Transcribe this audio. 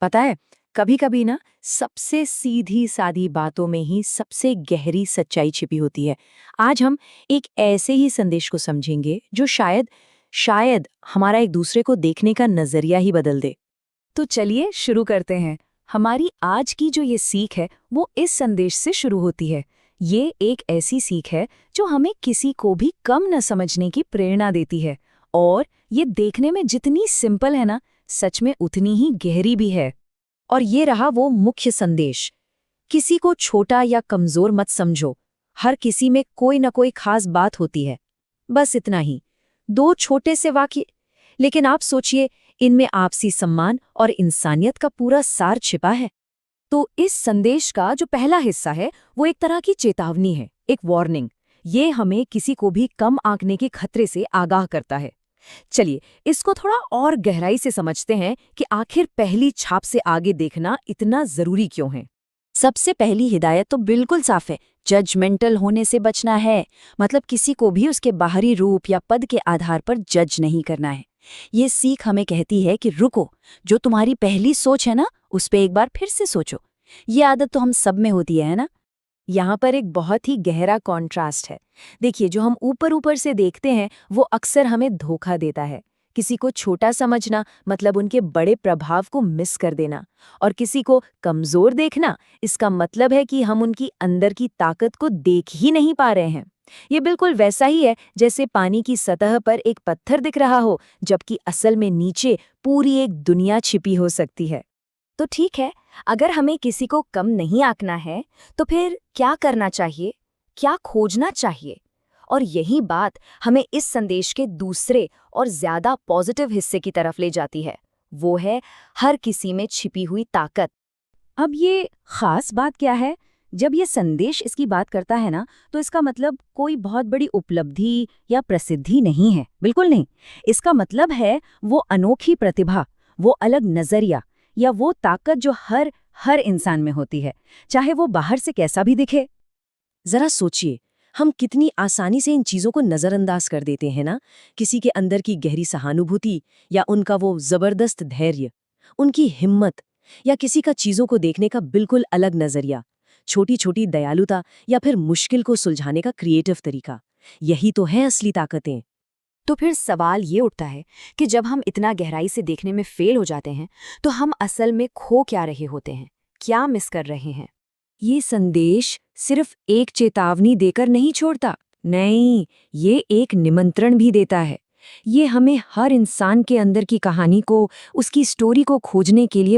पता है, कभी कभी ना सबसे सीधी सादी बातों में ही सबसे गहरी सच्चाई छिपी होती है। आज हम एक ऐसे ही संदेश को समझेंगे जो शायद शायद हमारा एक दूसरे को देखने का नजरिया ही बदल दे। तो चलिए शुरू करते हैं। हमारी आज की जो ये सीख है वो इस संदेश से शुरू होती है। ये एक ऐसी सीख है जो हमें किसी को भी कम न समझने की प्रेरणा देती है, और ये देखने में जितनी सिंपल है ना, सच में उतनी ही गहरी भी है। और ये रहा वो मुख्य संदेश। किसी को छोटा या कमजोर मत समझो। हर किसी में कोई न कोई खास बात होती है। बस इतना ही। दो छोटे से वाक्य, लेकिन आप सोचिए, इनमें आपसी सम्मान और इंसानियत का पूरा सार छिपा है। तो इस संदेश का जो पहला हिस्सा है वो एक तरह की चेतावनी है, एक वार्निंग। ये हमें किसी को भी कम आंकने के खतरे से आगाह करता है। चलिए इसको थोड़ा और गहराई से समझते हैं कि आखिर पहली छाप से आगे देखना इतना जरूरी क्यों है। सबसे पहली हिदायत तो बिल्कुल साफ है। जजमेंटल होने से बचना है। मतलब किसी को भी उसके बाहरी रूप या पद के आधार पर जज नहीं करना है। ये सीख हमें कहती है कि रुको, जो तुम्हारी पहली सोच है ना, उस पे एक बार फिर से सोचो। ये आदत तो हम सब में होती है ना। यहाँ पर एक बहुत ही गहरा कॉन्ट्रास्ट है। देखिए, जो हम ऊपर ऊपर से देखते हैं वो अक्सर हमें धोखा देता है। किसी को छोटा समझना मतलब उनके बड़े प्रभाव को मिस कर देना, और किसी को कमजोर देखना इसका मतलब है कि हम उनकी अंदर की ताकत को देख ही नहीं पा रहे हैं। ये बिल्कुल वैसा ही है जैसे पानी की सतह पर एक पत्थर दिख रहा हो, जबकि असल में नीचे पूरी एक दुनिया छिपी हो सकती है। तो ठीक है, अगर हमें किसी को कम नहीं आंकना है तो फिर क्या करना चाहिए, क्या खोजना चाहिए? और यही बात हमें इस संदेश के दूसरे और ज्यादा पॉजिटिव हिस्से की तरफ ले जाती है। वो है हर किसी में छिपी हुई ताकत। अब ये खास बात क्या है? जब ये संदेश इसकी बात करता है ना, तो इसका मतलब कोई बहुत बड़ी उपलब्धि या प्रसिद्धि नहीं है, बिल्कुल नहीं। इसका मतलब है वो अनोखी प्रतिभा, वो अलग नजरिया, या वो ताकत जो हर इंसान में होती है, चाहे वो बाहर से कैसा भी दिखे। जरा सोचिए, हम कितनी आसानी से इन चीजों को नजरअंदाज कर देते हैं ना। किसी के अंदर की गहरी सहानुभूति, या उनका वो जबरदस्त धैर्य, उनकी हिम्मत, या किसी का चीजों को देखने का बिल्कुल अलग नजरिया, छोटी छोटी दयालुता, या फिर मुश्किल को सुलझाने का क्रिएटिव तरीका। यही तो है असली ताकतें। तो फिर सवाल ये उठता है कि जब हम इतना गहराई से देखने में फेल हो जाते हैं तो हम असल में खो क्या रहे होते हैं, क्या मिस कर रहे हैं? ये संदेश सिर्फ एक चेतावनी देकर नहीं छोड़ता। नहीं, ये एक निमंत्रण भी देता है। ये हमें हर इंसान के अंदर की कहानी को, उसकी स्टोरी को खोजने के लिए